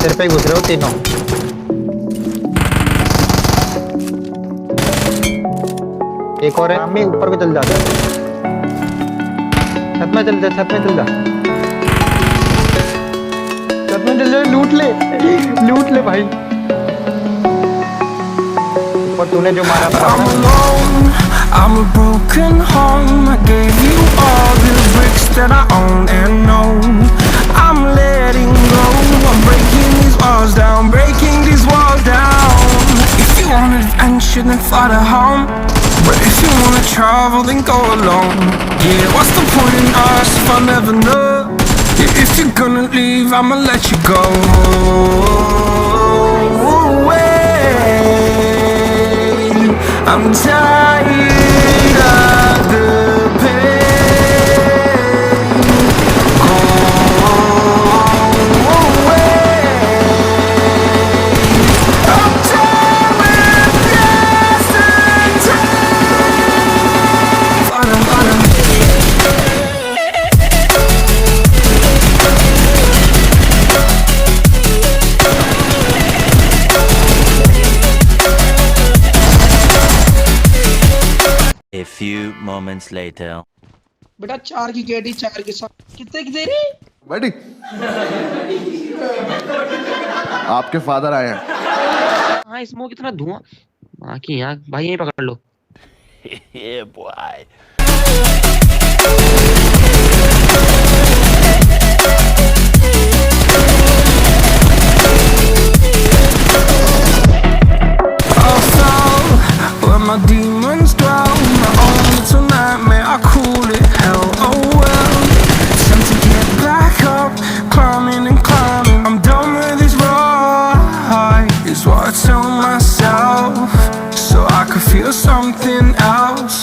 सिर पे ही घुस रहे हो तीनों। एक और है हम, ऊपर भी चल जाते, छत में चल जा, छत में चल जा, छत में चल जा, लूट ले भाई। ऊपर तूने जो मारा था I'm a broken home. I gave you all the bricks that I own and know. I'm letting go. I'm breaking these walls down, breaking these walls down. If you want adventure, then fly to home. But if you wanna travel, then go alone. Yeah, what's the point in us if I never know? Yeah, if you're gonna leave, I'ma let you go. I'm tired of the pain. Go away. I'm tired with yesterday. A few moments later. बेटा 4 की KD 4 के साथ कितने की दे रही? बैठी आपके father आए हैं। हाँ स्मोक इतना धुआं बाकी यहाँ भाई यहीं पकड़ लो। Yeah, boy. My demons dwell, my own little nightmare, I call it hell, oh well. Time to get back up, climbing and climbing. I'm done with this ride, is what I tell myself, so I could feel something else.